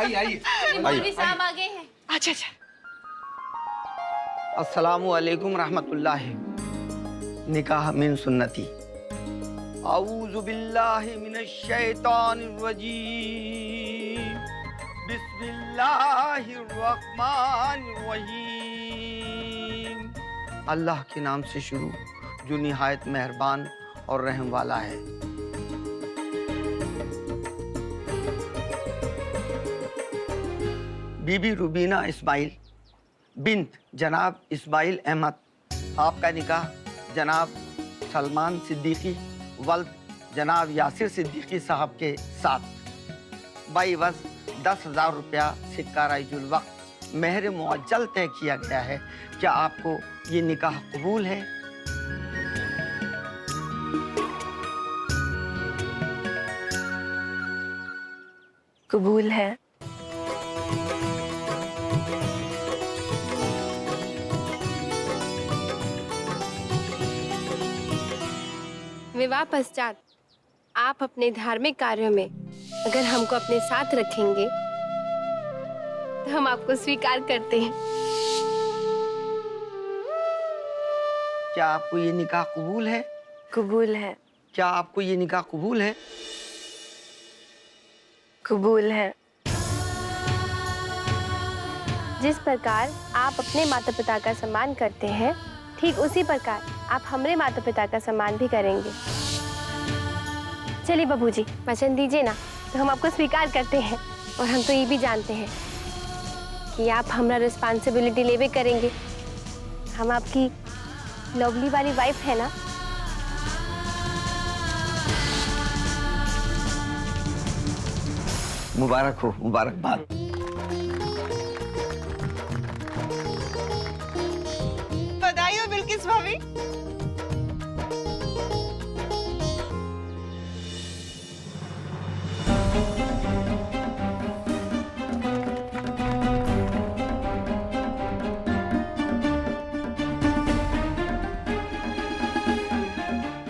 आइए आइए। मौलवी साहब आ गए हैं। अच्छा अच्छा। अस्सलामु अलैकुम रहमतुल्लाहि। निकाह मिन सुन्नती। औज़ु बिल्लाहि मिनश शैतानिर रजीम। बिस्मिल्लाहिर रहमानिर रहीम। अल्लाह के नाम से शुरू जो निहायत मेहरबान और रहम वाला है। बीबी रुबीना इस्माइल बिन्त जनाब इस्माइल अहमद, आपका निकाह जनाब सलमान सिद्दीकी वल्द जनाब यासिर सिद्दीकी साहब के साथ बाईवज़ 10,000 रुपया सिक्का राइजुल वक्त मेहर मुअज्जल तय किया गया है। क्या आपको ये निकाह कबूल है? कबूल है। विवाह पश्चात आप अपने धार्मिक कार्यों में अगर हमको अपने साथ रखेंगे तो हम आपको स्वीकार करते हैं। क्या आपको ये निकाह कबूल है? कबूल है। क्या आपको ये निकाह कबूल है? कबूल है। जिस प्रकार आप अपने माता पिता का सम्मान करते हैं, ठीक उसी प्रकार आप हमारे माता पिता का सम्मान भी करेंगे। चलिए बाबूजी, वचन दीजिए ना, तो हम आपको स्वीकार करते हैं। और हम तो ये भी जानते हैं कि आप हमारा रिस्पॉन्सिबिलिटी लेवे करेंगे। हम आपकी लवली वाली वाइफ है ना। मुबारक हो, मुबारकबाद। बधाई हो बिल्किस भाभी।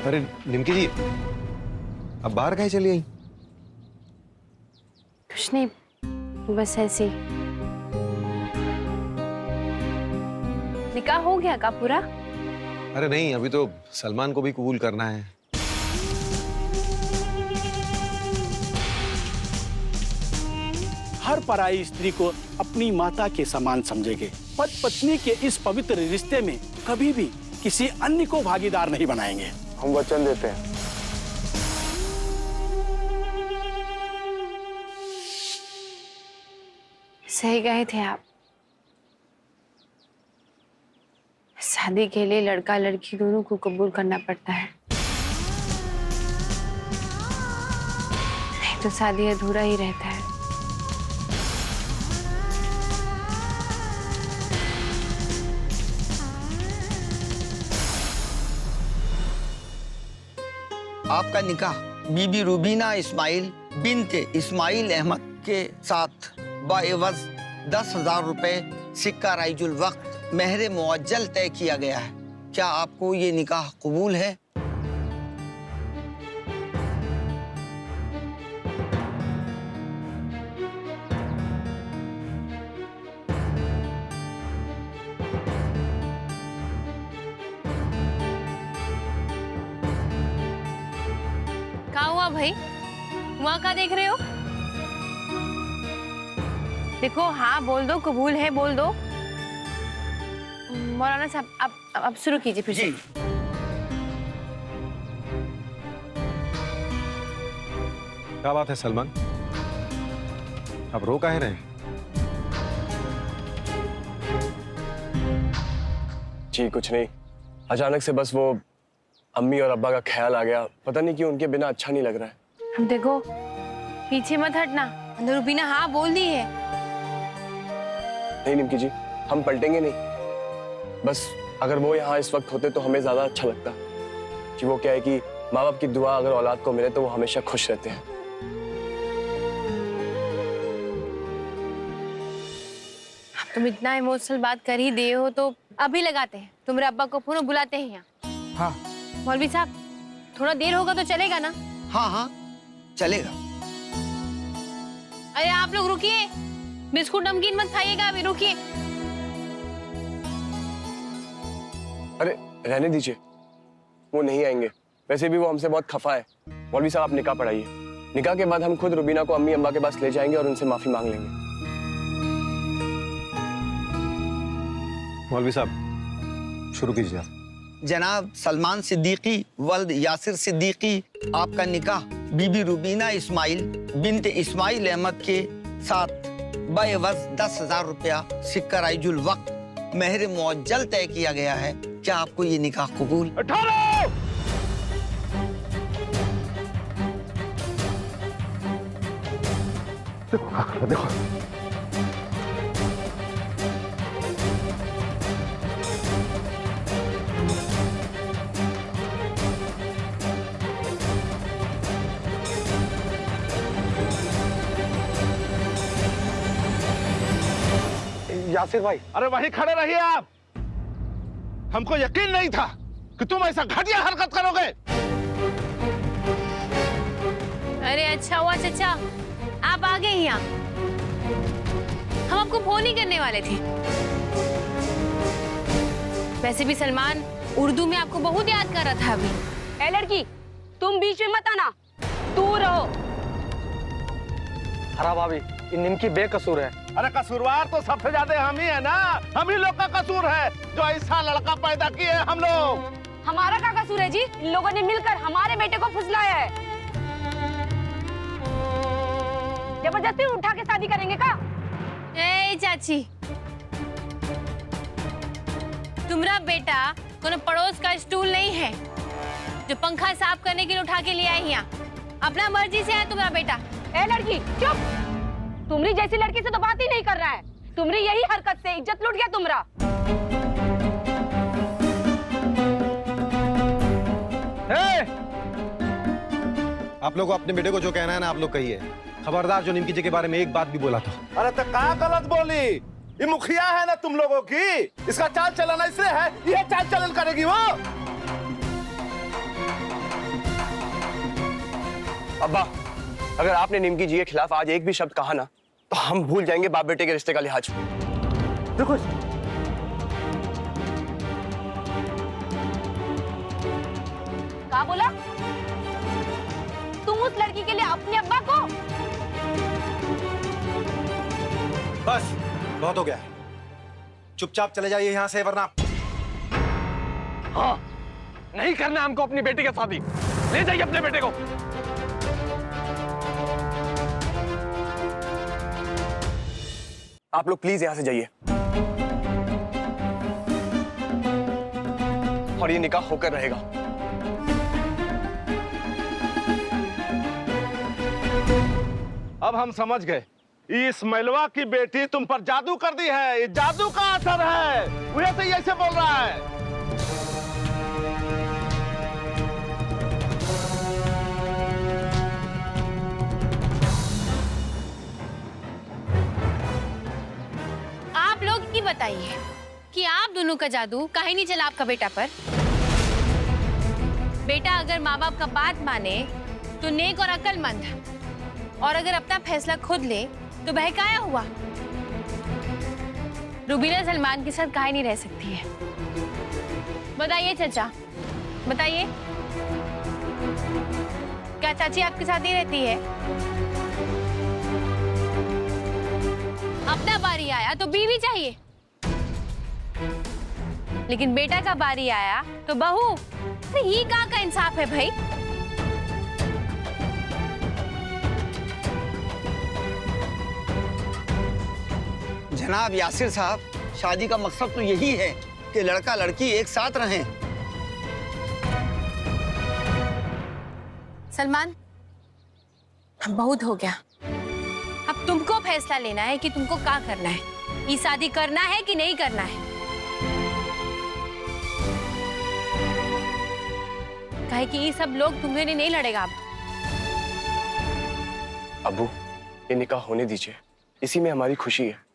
अरे निमकी जी, अब बाहर काहे चली आई? कुछ नहीं, बस ऐसे ही। निकाह हो गया का पूरा? अरे नहीं, अभी तो सलमान को भी कबूल करना है। हर पराई स्त्री को अपनी माता के समान समझेंगे। पति पत्नी के इस पवित्र रिश्ते में कभी भी किसी अन्य को भागीदार नहीं बनाएंगे। हम वचन देते हैं। सही कहे थे आप। शादी के लिए लड़का लड़की दोनों को कबूल करना पड़ता है, नहीं तो शादी अधूरा ही रहता है। आपका निकाह बीबी रुबीना इस्माइल बिन्त इस्माइल अहमद के साथ बाएवज़ 10,000 रुपए सिक्का राइजुल वक्त मेहर मुअज्जल तय किया गया है। क्या आपको ये निकाह कबूल है? क्या हुआ भाई, वहाँ क्या देख रहे हो? देखो, हाँ बोल दो, कबूल है बोल दो। मौलाना साहब अब शुरू कीजिए फिर से। क्या बात है सलमान, अब रो काहे रहे? जी कुछ नहीं, अचानक से बस वो अम्मी और अब्बा का ख्याल आ गया। पता नहीं क्यों उनके बिना अच्छा नहीं लग रहा है। हम देखो, पीछे मत हटना। रुबीना हाँ बोल दी है। नहीं निमकी जी, हम पलटेंगे नहीं। बस अगर वो यहाँ इस वक्त होते तो हमें ज्यादा अच्छा लगता। कि वो क्या है कि माँ बाप की दुआ अगर औलाद को मिले तो वो हमेशा खुश रहते हैं। तुम इतना इमोशनल बात कर ही दिए हो तो अभी लगाते हैं। तुम्हारे अब्बा को फोन बुलाते हैं यहाँ। हाँ मौलवी साहब, थोड़ा देर होगा तो चलेगा ना? हाँ हाँ चलेगा। अरे अरे आप लोग रुकिए, बिस्कुट नमकीन मत खाइएगा, अभी रुकिए। अरे रहने दीजिए, वो नहीं आएंगे। वैसे भी वो हमसे बहुत खफा है। मौलवी साहब आप निकाह पढ़ाइए। निकाह के बाद हम खुद रुबीना को अम्मी अम्मा के पास ले जाएंगे और उनसे माफी मांग लेंगे। मौलवी साहब शुरू कीजिए आप। जनाब सलमान सिद्दीकी वल्द यासिर सिद्दीकी, आपका निकाह बीबी रुबीना इस्माइल बिन्त इस्माइल अहमद के साथ बेवज़ 10,000 रुपया सिक्का राइजुल वक्त मेहर मुअज्जल तय किया गया है। क्या आपको ये निकाह कबूल? देखो यासिर भाई, अरे वहीं खड़े रहिए आप। हमको यकीन नहीं था कि तुम ऐसा घटिया हरकत करोगे। अरे अच्छा हुआ चाचा आप आ गए यहाँ, हम आपको फोन ही करने वाले थे। वैसे भी सलमान उर्दू में आपको बहुत याद कर रहा था अभी। ए लड़की, तुम बीच में मत आना, दूर रहो। हरा भाभी, ये निमकी बेकसूर है। अरे कसूरवार तो सबसे ज्यादा हम ही है ना। हम ही लोग का कसूर है जो ऐसा लड़का पैदा किए हम लोग। हमारा क्या कसूर है जी? इन लोगों ने मिलकर हमारे बेटे को फुसलाया है। जबरदस्ती उठा के शादी करेंगे का? ए चाची, तुम्हारा बेटा कोनो पड़ोस का स्टूल नहीं है जो पंखा साफ करने के लिए उठा के ले आई यहाँ। अपना मर्जी से है तुम्हारा बेटा। ए लड़की चुप, तुमरी जैसी लड़की से तो बात ही नहीं कर रहा है। तुमरी यही हरकत से इज्जत लूट गया तुमरा। आप लोग को अपने बेटे को जो कहना है ना आप लोग कहिए। खबरदार जो निमकी जी के बारे में एक बात भी बोला था। अरे तो क्या गलत बोली? ये मुखिया है ना तुम लोगों की, इसका चाल चलन ऐसे है, ये चाल चलन करेगी वो। अब्बा, अगर आपने निमकी जी के खिलाफ आज एक भी शब्द कहा ना तो हम भूल जाएंगे बाप बेटे के रिश्ते का लिहाज। देखो क्या बोला? तुम उस लड़की के लिए अपने अब्बा को? बस बहुत हो गया, चुपचाप चले जाइए यहाँ से, वरना हाँ, नहीं करना हमको अपनी बेटी की शादी। ले जाइए अपने बेटे को। आप लोग प्लीज यहां से जाइए और ये निकाह होकर रहेगा। अब हम समझ गए, इस मैलवा की बेटी तुम पर जादू कर दी है। ये जादू का असर है, वही से ऐसे बोल रहा है। आप लोग ही बताइए कि आप दोनों का जादू काहे नहीं चला आपका बेटा पर। बेटा अगर माँ बाप का बात माने तो नेक और अक्लमंद, और अगर अपना फैसला खुद ले तो बहकाया हुआ। रुबीना सलमान के साथ काहे नहीं रह सकती है? बताइए चाचा, बताइए, क्या चाची आपके साथ ही रहती है? अपना बारी आया तो बीवी चाहिए, लेकिन बेटा का बारी आया तो बहू। तो ये कहाँ का इंसाफ है भाई? जनाब यासिर साहब, शादी का मकसद तो यही है कि लड़का लड़की एक साथ रहें। सलमान, अब बहुत हो गया। अब तुमको फैसला लेना है कि तुमको क्या करना है। ये शादी करना है कि नहीं करना है? कहे कि ये सब लोग तुम्हें नहीं लड़ेगा अब। अब्बू, ये निकाह होने दीजिए, इसी में हमारी खुशी है।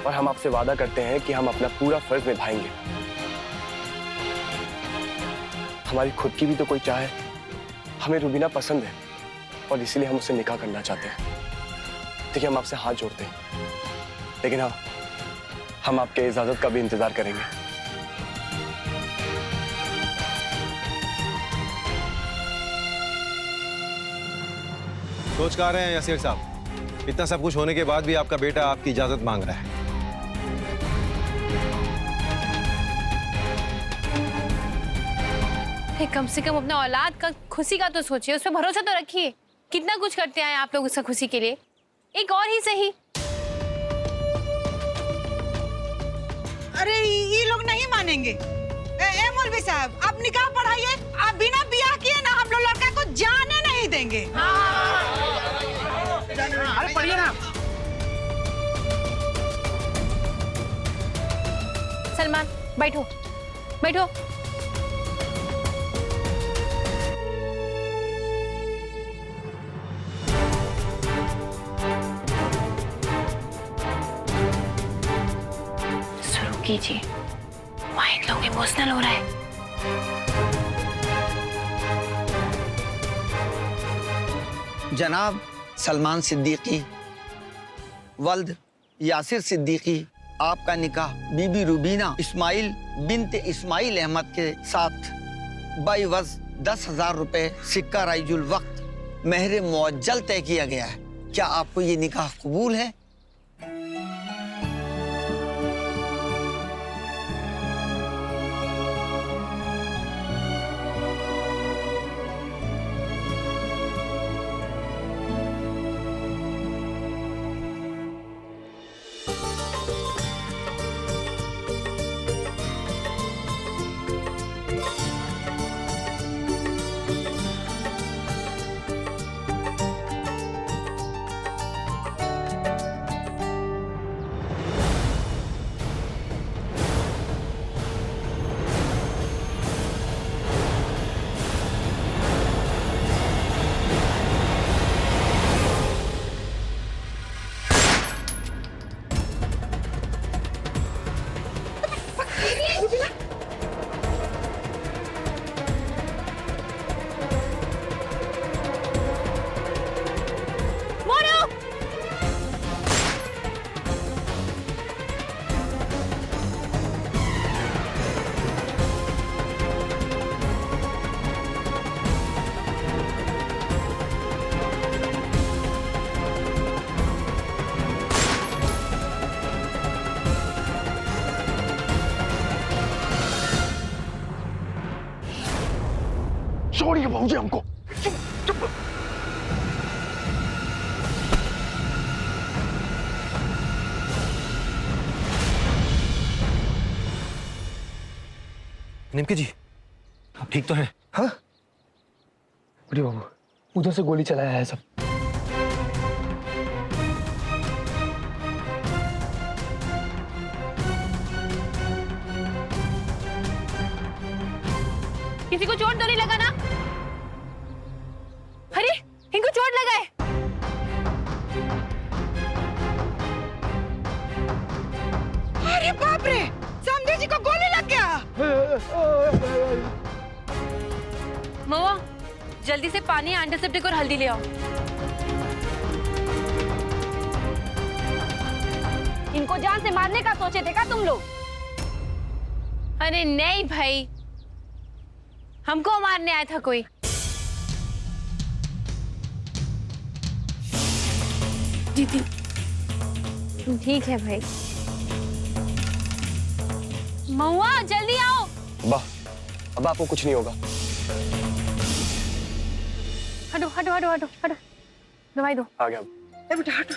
और हम आपसे वादा करते हैं कि हम अपना पूरा फर्ज निभाएंगे। हमारी खुद की भी तो कोई चाह है हमें रुबीना पसंद है और इसीलिए हम उससे निकाह करना चाहते हैं। देखिए, हम आपसे हाथ जोड़ते हैं, लेकिन हाँ, हम आपके इजाजत का भी इंतजार करेंगे। सोच कर रहे हैं यासिर साहब, इतना सब कुछ होने के बाद भी आपका बेटा आपकी इजाजत मांग रहा है। कम से कम अपने औलाद का खुशी का तो सोचिए, उस पर भरोसा तो रखिए। कितना कुछ करते आए आप लोग उसका खुशी के लिए, एक और ही सही। अरे ये लोग नहीं मानेंगे। ए मौलवी साहब, आप निकाह पढ़ाइए। आप बिना बियाह किए ना हम लोग लड़का को जाने नहीं देंगे। अरे पढ़िए ना। सलमान बैठो बैठो। शुरू कीजिए, माइंड लोग इमोशनल हो रहा है। जनाब सलमान सिद्दीकी वल्द यासिर सिद्दीकी, आपका निकाह बीबी रुबीना इस्माइल बिन्त इस्माइल अहमद के साथ बाइवज 10,000 रुपए सिक्का राइजुल वक्त मेहर मुअज्जल तय किया गया है। क्या आपको ये निकाह कबूल है? छोड़िए भाऊजी हमको। निमकी जी, आप ठीक तो हैं? हाँ बड़ी बाबू, उधर से गोली चलाया है सब। किसी को चोट तो नहीं लगा ना? अरे इनको चोट लगा है। अरे बाप रे, समझे जी को गोली लग गया। मवा, जल्दी से पानी, एंटीसेप्टिक और हल्दी ले आओ। इनको जान से मारने का सोचे थे क्या तुम लोग? अरे नहीं भाई, हमको मारने आया था कोई। दीदी ठीक है भाई। महुआ जल्दी आओ। अब आपको कुछ नहीं होगा। हटो हटो हटो हटो हटो, दवाई दो। आ गया। ए बेटा हटो।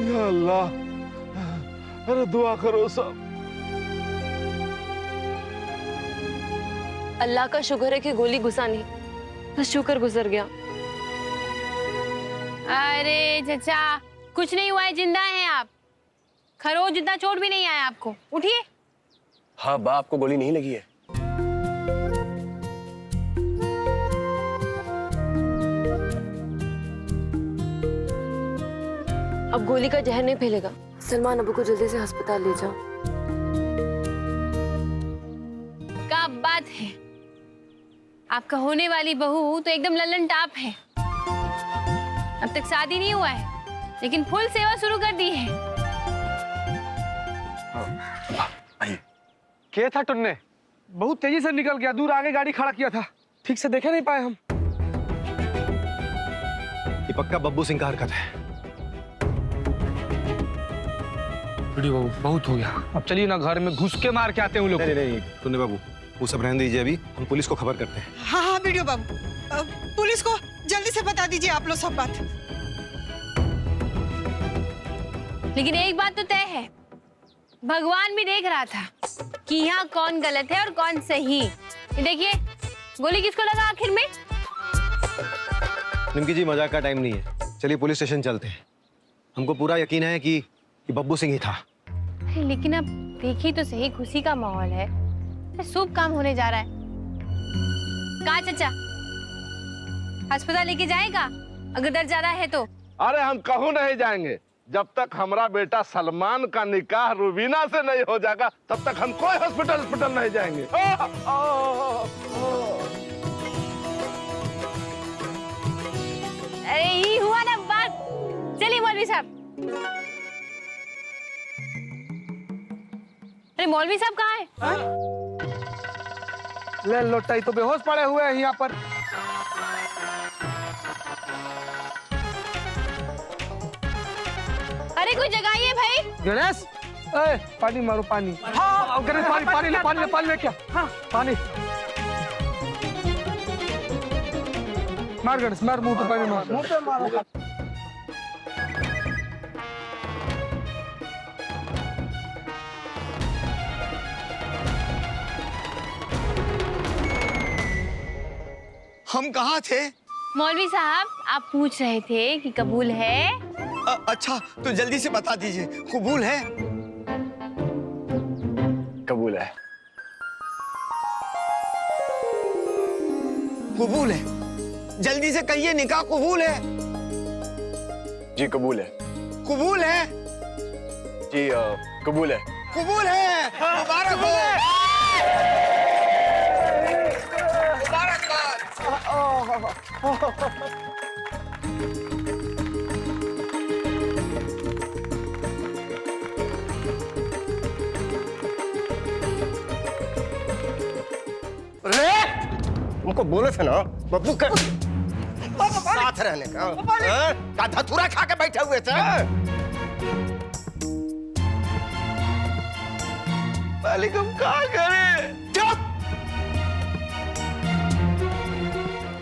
या अल्लाह, अरे दुआ करो सब। अल्लाह का शुक्र है कि गोली घुसा नहीं, बस शुक्र गुजर गया। अरे चचा, कुछ नहीं हुआ है, जिंदा हैं आप। खरोच जितना चोट भी नहीं आया आपको। उठिए। हाँ बा, आपको गोली नहीं लगी है। अब गोली का जहर नहीं फैलेगा। सलमान, अबू को जल्दी से अस्पताल ले जाओ। साफ बात है, आपका होने वाली बहू तो एकदम लल्लन टाप है। अब तक शादी नहीं हुआ है, लेकिन फुल सेवा शुरू कर दी है। क्या था टुन्ने? बहुत तेजी से निकल गया, दूर आगे गाड़ी खड़ा किया था, ठीक से देखे नहीं पाए हम। ये पक्का बब्बू सिंह का हरकत है। वीडियो बाबू बहुत हो गया, अब चलिए ना घर में घुस के मार के आते हैं उन लोग। नहीं नहीं टुन्ने बाबू, वो सब रहने दीजिए, अभी हम पुलिस को खबर करते हैं। हाँ हाँ वीडियो बाबू, पुलिस को जल्दी से बता दीजिए आप लोग सब बात। लेकिन एक बात तो तय है, भगवान भी देख रहा था कि यहाँ कौन गलत है और कौन सही। ये देखिए, गोली किसको लगा आखिर में? निमकी जी, मजाक का टाइम नहीं है, चलिए पुलिस स्टेशन चलते हैं। हमको पूरा यकीन है कि बब्बू सिंह ही था। लेकिन अब देखिए तो सही, खुशी का माहौल है, शुभ काम होने जा रहा है। कहाँ चाचा, अस्पताल लेके जाएगा अगर दर्द ज्यादा है तो? अरे हम कहूँ नहीं जाएंगे, जब तक हमारा बेटा सलमान का निकाह रुबीना से नहीं हो जाएगा तब तक हम कोई हॉस्पिटल नहीं जाएंगे। अरे ये हुआ ना बात। चलिए मौलवी साहब। अरे मौलवी साहब कहाँ है? ले लोटाई तो बेहोश पड़े हुए हैं यहाँ पर। अरे कोई जगाइए भाई। गणेश, पानी मारो, पानी। हाँ गणेश, पानी ले क्या? हाँ पानी मार गणेश, मार, मुंह पे पानी मार, मुंह पे मारो। हम कहाँ थे? मौलवी साहब, आप पूछ रहे थे कि कबूल है? अच्छा तो जल्दी से बता दीजिए, कबूल है? कबूल है। कबूल है, जल्दी से कहिए, निकाह कबूल है? जी कबूल है। कबूल है जी कबूल है। कबूल है, मुबारक हो। तुमको बोले थे ना बब्बू के साथ रहने का धतूरा खा के बैठे हुए थे। मालिक हम क्या करें? चुप!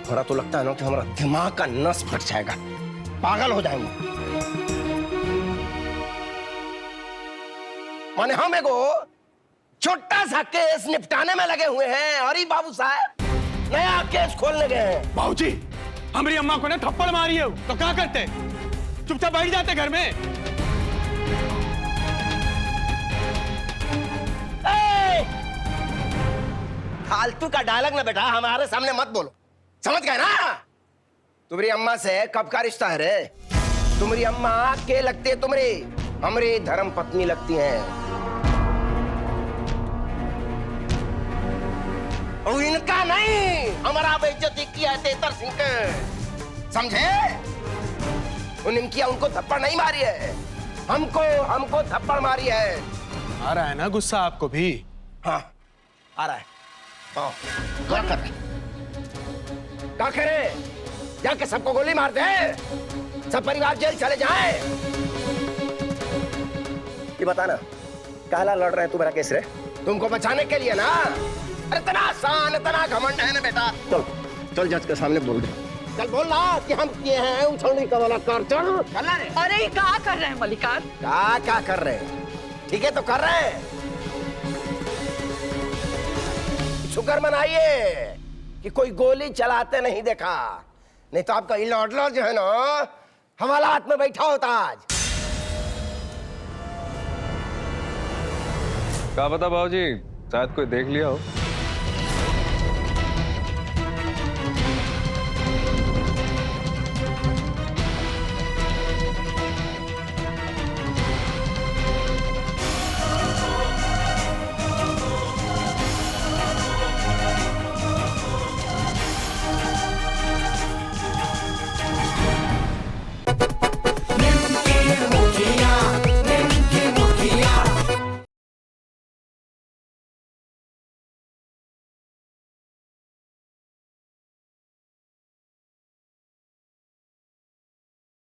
हमारा तो लगता है ना कि हमारा दिमाग का नस फट जाएगा, पागल हो जाएंगे। माने हम एगो छोटा सा केस निपटाने में लगे हुए हैं और ही बाबू साहब नया केस खोलने गए हैं। बाबूजी, हमारी अम्मा को ने थप्पड़ मारी है तो क्या करते? चुपचाप बैठ जाते घर में। फालतू का डायलॉग ना बेटा हमारे सामने मत बोलो, समझ गए ना? तुम्हारी अम्मा से कब का रिश्ता है रे? तुम्हारी अम्मा के लगती है तुम्हारी, हमारी धर्म पत्नी लगती हैं। और इनका नहीं, हमारा बेइज्जती किया है तेतर सिंह के, समझे? इनकी उनको थप्पड़ नहीं मारी है, हमको थप्पड़ मारी है। आ रहा है ना गुस्सा आपको भी? हाँ आ रहा है। क्या कर रहे? क्या करे? जाके सबको गोली मार दे, सब परिवार जेल चले जाए। ये बता ना, काला लड़ रहे तू मेरा केस रे? तुमको बचाने के लिए ना? अरे इतना आसान, इतना घमंड है ना बेटा। चल चल जज के सामने बोल दे, चल बोल ना कि हम किए हैं उछलने का वाला कर। चल चल रे। अरे ये क्या कर रहे हैं मलिकार? क्या कर रहे हैं? ठीक है तो कर रहे हैं। शुक्र मनाइए कि कोई गोली चलाते नहीं देखा, नहीं तो आपका लॉर्डलर जो है ना हवालात में बैठा होता आज। क्या पता बाबूजी, शायद कोई देख लिया हो।